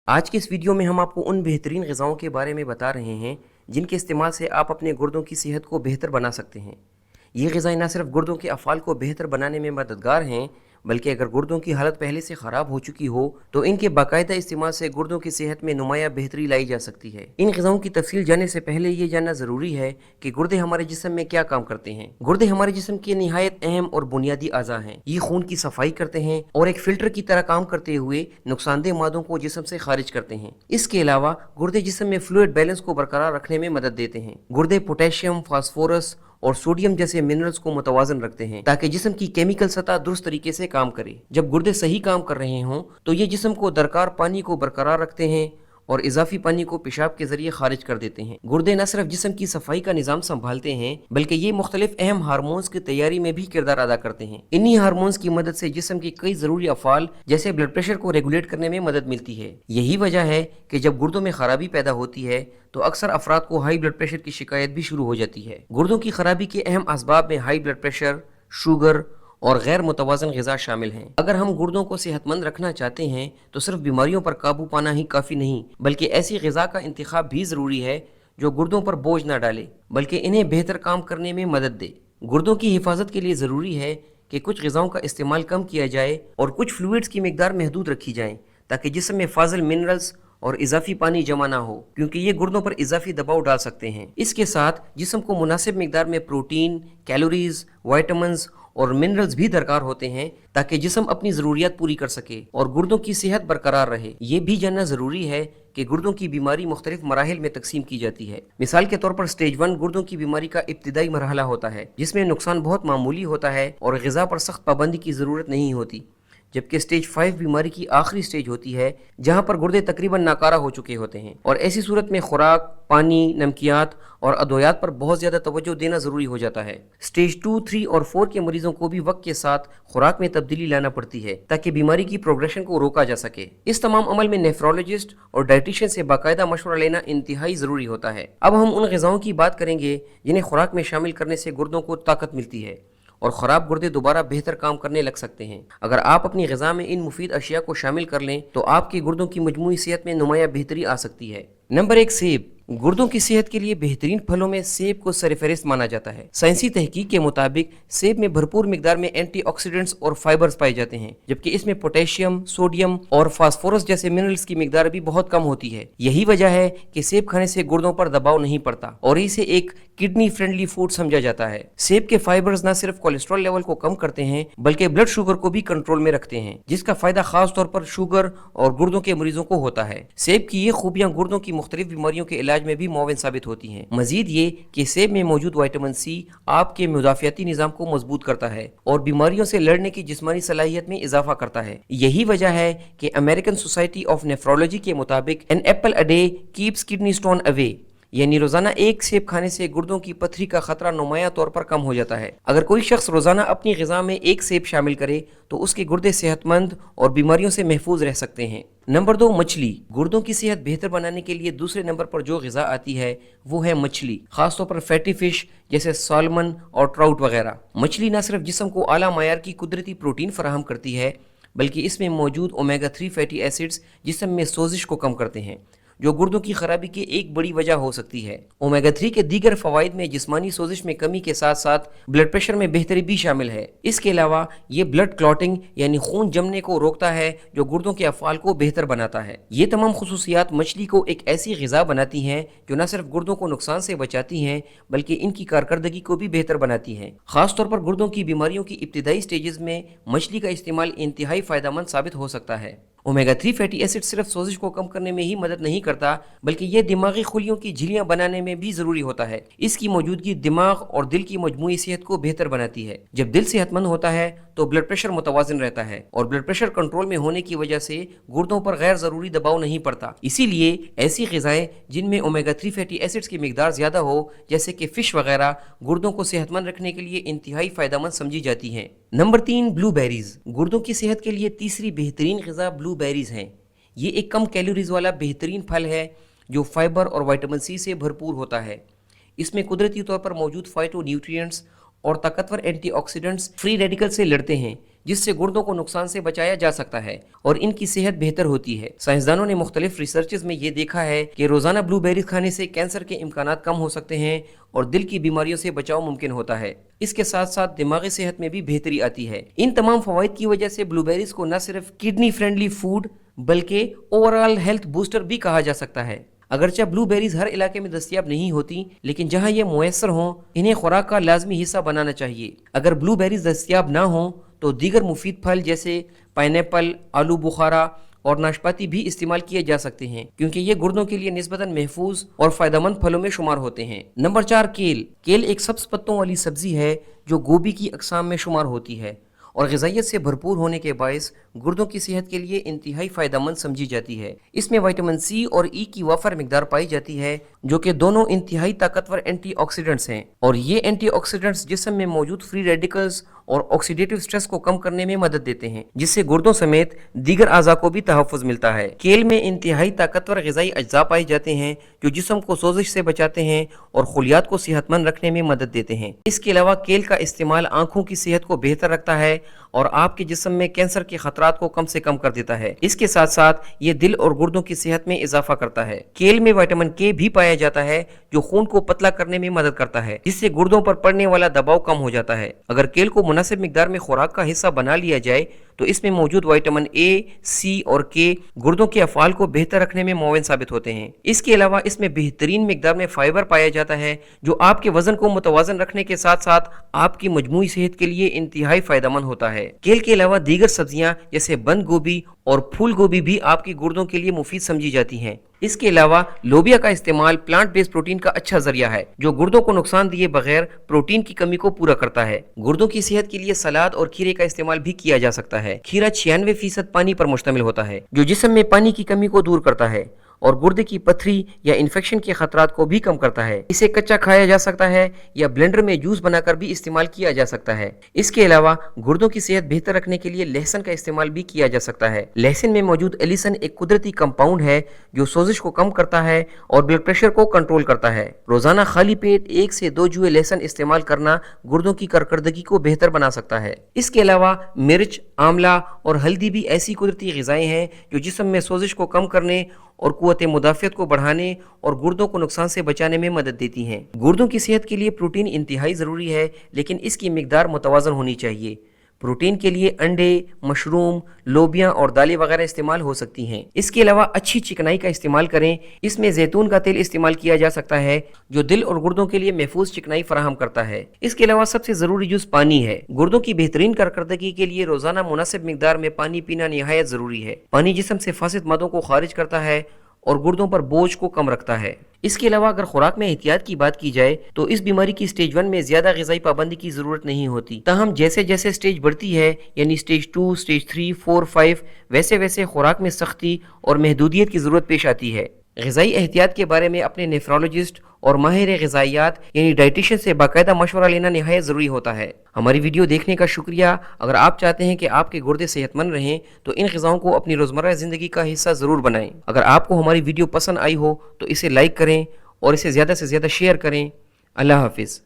آج کے اس ویڈیو میں ہم آپ کو ان بہترین غذاؤں کے بارے میں بتا رہے ہیں جن کے استعمال سے آپ اپنے گردوں کی صحت کو بہتر بنا سکتے ہیں۔ یہ غذائیں نہ صرف گردوں کے افعال کو بہتر بنانے میں مددگار ہیں، بلکہ اگر گردوں کی حالت پہلے سے خراب ہو چکی ہو تو ان کے باقاعدہ استعمال سے گردوں کی صحت میں نمایاں بہتری لائی جا سکتی ہے۔ ان غذاؤں کی تفصیل جاننے سے پہلے یہ جاننا ضروری ہے کہ گردے ہمارے جسم میں کیا کام کرتے ہیں۔ گردے ہمارے جسم کے نہایت اہم اور بنیادی اعضاء ہیں۔ یہ خون کی صفائی کرتے ہیں اور ایک فلٹر کی طرح کام کرتے ہوئے نقصان دہ مادوں کو جسم سے خارج کرتے ہیں۔ اس کے علاوہ گردے جسم میں فلوئڈ بیلنس کو برقرار رکھنے میں مدد دیتے ہیں۔ گردے پوٹیشیم، فاسفورس اور سوڈیم جیسے منرلز کو متوازن رکھتے ہیں تاکہ جسم کی کیمیکل سطح درست طریقے سے کام کرے۔ جب گردے صحیح کام کر رہے ہوں تو یہ جسم کو درکار پانی کو برقرار رکھتے ہیں اور اضافی پانی کو پیشاب کے ذریعے خارج کر دیتے ہیں۔ گردے نہ صرف جسم کی صفائی کا نظام سنبھالتے ہیں بلکہ یہ مختلف اہم ہارمونز کی تیاری میں بھی کردار ادا کرتے ہیں۔ انہی ہارمونز کی مدد سے جسم کی کئی ضروری افعال جیسے بلڈ پریشر کو ریگولیٹ کرنے میں مدد ملتی ہے۔ یہی وجہ ہے کہ جب گردوں میں خرابی پیدا ہوتی ہے تو اکثر افراد کو ہائی بلڈ پریشر کی شکایت بھی شروع ہو جاتی ہے۔ گردوں کی خرابی کے اہم اسباب میں ہائی بلڈ پریشر، شوگر اور غیر متوازن غذا شامل ہیں۔ اگر ہم گردوں کو صحت مند رکھنا چاہتے ہیں تو صرف بیماریوں پر قابو پانا ہی کافی نہیں، بلکہ ایسی غذا کا انتخاب بھی ضروری ہے جو گردوں پر بوجھ نہ ڈالے بلکہ انہیں بہتر کام کرنے میں مدد دے۔ گردوں کی حفاظت کے لیے ضروری ہے کہ کچھ غذاؤں کا استعمال کم کیا جائے اور کچھ فلوئڈز کی مقدار محدود رکھی جائیں تاکہ جسم میں فاضل منرلز اور اضافی پانی جمع نہ ہو، کیونکہ یہ گردوں پر اضافی دباؤ ڈال سکتے ہیں۔ اس کے ساتھ جسم کو مناسب مقدار میں پروٹین، کیلوریز، وائٹامنز اور منرلز بھی درکار ہوتے ہیں تاکہ جسم اپنی ضروریات پوری کر سکے اور گردوں کی صحت برقرار رہے۔ یہ بھی جاننا ضروری ہے کہ گردوں کی بیماری مختلف مراحل میں تقسیم کی جاتی ہے۔ مثال کے طور پر سٹیج 1 گردوں کی بیماری کا ابتدائی مرحلہ ہوتا ہے جس میں نقصان بہت معمولی ہوتا ہے اور غذا پر سخت پابندی کی ضرورت نہیں ہوتی، جبکہ سٹیج 5 بیماری کی آخری سٹیج ہوتی ہے جہاں پر گردے تقریباً ناکارہ ہو چکے ہوتے ہیں، اور ایسی صورت میں خوراک، پانی، نمکیات اور ادویات پر بہت زیادہ توجہ دینا ضروری ہو جاتا ہے۔ سٹیج 2، 3 اور 4 کے مریضوں کو بھی وقت کے ساتھ خوراک میں تبدیلی لانا پڑتی ہے تاکہ بیماری کی پروگریشن کو روکا جا سکے۔ اس تمام عمل میں نیفرولوجسٹ اور ڈائٹیشین سے باقاعدہ مشورہ لینا انتہائی ضروری ہوتا ہے۔ اب ہم ان غذاؤں کی بات کریں گے جنہیں خوراک میں شامل کرنے سے گردوں کو طاقت ملتی ہے اور خراب گردے دوبارہ بہتر کام کرنے لگ سکتے ہیں۔ اگر آپ اپنی غذا میں ان مفید اشیاء کو شامل کر لیں تو آپ کے گردوں کی مجموعی صحت میں نمایاں بہتری آ سکتی ہے۔ نمبر 1، سیب۔ گردوں کی صحت کے لیے بہترین پھلوں میں سیب کو سرفہرست مانا جاتا ہے۔ سائنسی تحقیق کے مطابق سیب میں بھرپور مقدار میں اینٹی آکسیڈنٹس اور فائبرز پائے جاتے ہیں، جبکہ اس میں پوٹیشیم، سوڈیم اور فاسفورس جیسے منرلز کی مقدار بھی بہت کم ہوتی ہے۔ یہی وجہ ہے کہ سیب کھانے سے گردوں پر دباؤ نہیں پڑتا اور اسے ایک کڈنی فرینڈلی فوڈ سمجھا جاتا ہے۔ سیب کے فائبرز نہ صرف کولیسٹرول لیول کو کم کرتے ہیں بلکہ بلڈ شوگر کو بھی کنٹرول میں رکھتے ہیں، جس کا فائدہ خاص طور پر شوگر اور گردوں کے مریضوں کو ہوتا ہے۔ سیب کی یہ خوبیاں گردوں کی مختلف بیماریوں کے علاج میں بھی معاون ثابت ہوتی ہیں۔ مزید یہ کہ سیب میں موجود وائٹامن سی آپ کے مدافعتی نظام کو مضبوط کرتا ہے اور بیماریوں سے لڑنے کی جسمانی صلاحیت میں اضافہ کرتا ہے۔ یہی وجہ ہے کہ امریکن سوسائٹی آف نیفرولوجی کے مطابق an apple a day keeps kidney stone away, یعنی روزانہ ایک سیب کھانے سے گردوں کی پتھری کا خطرہ نمایاں طور پر کم ہو جاتا ہے۔ اگر کوئی شخص روزانہ اپنی غذا میں ایک سیب شامل کرے تو اس کے گردے صحت مند اور بیماریوں سے محفوظ رہ سکتے ہیں۔ نمبر 2، مچھلی۔ گردوں کی صحت بہتر بنانے کے لیے دوسرے نمبر پر جو غذا آتی ہے وہ ہے مچھلی، خاص طور پر فیٹی فش جیسے سالمن اور ٹراؤٹ وغیرہ۔ مچھلی نہ صرف جسم کو اعلیٰ معیار کی قدرتی پروٹین فراہم کرتی ہے بلکہ اس میں موجود اومیگا 3 فیٹی ایسڈز جسم میں سوزش کو کم کرتے ہیں، جو گردوں کی خرابی کی ایک بڑی وجہ ہو سکتی ہے۔ اومیگا 3 کے دیگر فوائد میں جسمانی سوزش میں کمی کے ساتھ ساتھ بلڈ پریشر میں بہتری بھی شامل ہے۔ اس کے علاوہ یہ بلڈ کلاٹنگ یعنی خون جمنے کو روکتا ہے جو گردوں کے افعال کو بہتر بناتا ہے۔ یہ تمام خصوصیات مچھلی کو ایک ایسی غذا بناتی ہیں جو نہ صرف گردوں کو نقصان سے بچاتی ہیں بلکہ ان کی کارکردگی کو بھی بہتر بناتی ہیں۔ خاص طور پر گردوں کی بیماریوں کی ابتدائی سٹیجز میں مچھلی کا استعمال انتہائی فائدہ مند ثابت ہو سکتا ہے۔ اومیگا 3 فیٹی ایسڈ صرف سوزش کو کم کرنے میں ہی مدد نہیں کرتا بلکہ یہ دماغی خلیوں کی جھلیاں بنانے میں بھی ضروری ہوتا ہے۔ اس کی موجودگی دماغ اور دل کی مجموعی صحت کو بہتر بناتی ہے۔ جب دل صحت مند ہوتا ہے تو بلڈ پریشر متوازن رہتا ہے اور بلڈ پریشر کنٹرول میں ہونے کی وجہ سے گردوں پر غیر ضروری دباؤ نہیں پڑتا۔ اسی لیے ایسی غذائیں جن میں اومیگا 3 فیٹی ایسڈز کی مقدار زیادہ ہو جیسے کہ فش وغیرہ گردوں کو صحت مند رکھنے کے لیے انتہائی فائدہ مند سمجھی جاتی ہیں۔ نمبر 3، بلو بیریز۔ گردوں کی صحت کے لیے تیسری بہترین غذا بلو بیریز ہیں۔ یہ ایک کم کیلوریز والا بہترین پھل ہے جو فائبر اور وائٹامن سی سے بھرپور ہوتا ہے۔ اس میں قدرتی طور پر موجود فائٹو نیوٹرینٹس اور طاقتور اینٹی آکسیڈنٹس فری ریڈیکل سے لڑتے ہیں، جس سے گردوں کو نقصان سے بچایا جا سکتا ہے اور ان کی صحت بہتر ہوتی ہے۔ سائنسدانوں نے مختلف ریسرچز میں یہ دیکھا ہے کہ روزانہ بلو بیریز کھانے سے کینسر کے امکانات کم ہو سکتے ہیں اور دل کی بیماریوں سے بچاؤ ممکن ہوتا ہے۔ اس کے ساتھ ساتھ دماغی صحت میں بھی بہتری آتی ہے۔ ان تمام فوائد کی وجہ سے بلو بیریز کو نہ صرف کڈنی فرینڈلی فوڈ بلکہ اوورآل ہیلتھ بوسٹر بھی کہا جا سکتا ہے۔ اگرچہ بلو بیریز ہر علاقے میں دستیاب نہیں ہوتی، لیکن جہاں یہ میسر ہوں انہیں خوراک کا لازمی حصہ بنانا چاہیے۔ اگر بلو بیریز دستیاب نہ ہوں تو دیگر مفید پھل جیسے پائن ایپل، آلو بخارا اور ناشپاتی بھی استعمال کیے جا سکتے ہیں، کیونکہ یہ گردوں کے لیے نسبتاً محفوظ اور فائدہ مند پھلوں میں شمار ہوتے ہیں۔ نمبر 4، کیل۔ کیل ایک سبز پتوں والی سبزی ہے جو گوبھی کی اقسام میں شمار ہوتی ہے اور غذائیت سے بھرپور ہونے کے باعث گردوں کی صحت کے لیے انتہائی فائدہ مند سمجھی جاتی ہے۔ اس میں وٹامن سی اور ای کی وافر مقدار پائی جاتی ہے، جو کہ دونوں انتہائی طاقتور اینٹی آکسیڈنٹس ہیں، اور یہ اینٹی آکسیڈنٹس جسم میں موجود فری ریڈیکلز اور آکسیڈیٹیو سٹریس کو کم کرنے میں مدد دیتے ہیں، جس سے گردوں سمیت دیگر اعضاء کو بھی تحفظ ملتا ہے۔ کیل میں انتہائی طاقتور غذائی اجزاء پائے جاتے ہیں جو جسم کو سوزش سے بچاتے ہیں اور خلیات کو صحت مند رکھنے میں مدد دیتے ہیں۔ اس کے علاوہ کیل کا استعمال آنکھوں کی صحت کو بہتر رکھتا ہے اور آپ کے جسم میں کینسر کے خطرات کو کم سے کم کر دیتا ہے۔ اس کے ساتھ ساتھ یہ دل اور گردوں کی صحت میں اضافہ کرتا ہے۔ کیل میں وٹامن کے بھی پایا جاتا ہے جو خون کو پتلا کرنے میں مدد کرتا ہے، جس سے گردوں پر پڑنے والا دباؤ کم ہو جاتا ہے۔ اگر کیل کو مناسب مقدار میں خوراک کا حصہ بنا لیا جائے تو اس میں موجود وٹامن اے، سی اور کے گردوں کے افعال کو بہتر رکھنے میں معاون ثابت ہوتے ہیں۔ اس کے علاوہ اس میں بہترین مقدار میں فائبر پایا جاتا ہے جو آپ کے وزن کو متوازن رکھنے کے ساتھ ساتھ آپ کی مجموعی صحت کے لیے انتہائی فائدہ مند ہوتا ہے۔ کیل کے علاوہ دیگر سبزیاں جیسے بند گوبھی اور پھول گوبھی بھی آپ کی گردوں کے لیے مفید سمجھی جاتی ہیں۔ اس کے علاوہ لوبیا کا استعمال پلانٹ بیس پروٹین کا اچھا ذریعہ ہے جو گردوں کو نقصان دیے بغیر پروٹین کی کمی کو پورا کرتا ہے۔ گردوں کی صحت کے لیے سلاد اور کھیرے کا استعمال بھی کیا جا سکتا ہے۔ کھیرا 96% پانی پر مشتمل ہوتا ہے جو جسم میں پانی کی کمی کو دور کرتا ہے اور گردے کی پتھری یا انفیکشن کے خطرات کو بھی کم کرتا ہے۔ اسے کچا کھایا جا سکتا ہے یا بلینڈر میں جوس بنا کر بھی استعمال کیا جا سکتا ہے۔ اس کے علاوہ گردوں کی صحت بہتر رکھنے کے لیے لہسن کا استعمال بھی کیا جا سکتا ہے۔ لہسن میں موجود ایلیسن ایک قدرتی کمپاؤنڈ ہے جو سوزش کو کم کرتا ہے اور بلڈ پریشر کو کنٹرول کرتا ہے۔ روزانہ خالی پیٹ 1 سے 2 جوئے لہسن استعمال کرنا گردوں کی کارکردگی کو بہتر بنا سکتا ہے۔ اس کے علاوہ مرچ، آملہ اور ہلدی بھی ایسی قدرتی غذائیں ہیں جو جسم میں سوزش کو کم کرنے اور قوت مدافعت کو بڑھانے اور گردوں کو نقصان سے بچانے میں مدد دیتی ہیں۔ گردوں کی صحت کے لیے پروٹین انتہائی ضروری ہے، لیکن اس کی مقدار متوازن ہونی چاہیے۔ پروٹین کے لیے انڈے، مشروم، لوبیا اور دالیں وغیرہ استعمال ہو سکتی ہیں۔ اس کے علاوہ اچھی چکنائی کا استعمال کریں۔ اس میں زیتون کا تیل استعمال کیا جا سکتا ہے جو دل اور گردوں کے لیے محفوظ چکنائی فراہم کرتا ہے۔ اس کے علاوہ سب سے ضروری جز پانی ہے۔ گردوں کی بہترین کارکردگی کے لیے روزانہ مناسب مقدار میں پانی پینا نہایت ضروری ہے۔ پانی جسم سے فاسد مادوں کو خارج کرتا ہے اور گردوں پر بوجھ کو کم رکھتا ہے۔ اس کے علاوہ اگر خوراک میں احتیاط کی بات کی جائے تو اس بیماری کی سٹیج 1 میں زیادہ غذائی پابندی کی ضرورت نہیں ہوتی، تاہم جیسے جیسے سٹیج بڑھتی ہے یعنی سٹیج 2، سٹیج 3، 4، 5 ویسے ویسے خوراک میں سختی اور محدودیت کی ضرورت پیش آتی ہے۔ غذائی احتیاط کے بارے میں اپنے نیفرولوجسٹ اور ماہر غذائیات یعنی ڈائٹیشین سے باقاعدہ مشورہ لینا نہایت ضروری ہوتا ہے۔ ہماری ویڈیو دیکھنے کا شکریہ۔ اگر آپ چاہتے ہیں کہ آپ کے گردے صحت مند رہیں تو ان غذاؤں کو اپنی روزمرہ زندگی کا حصہ ضرور بنائیں۔ اگر آپ کو ہماری ویڈیو پسند آئی ہو تو اسے لائک کریں اور اسے زیادہ سے زیادہ شیئر کریں۔ اللہ حافظ۔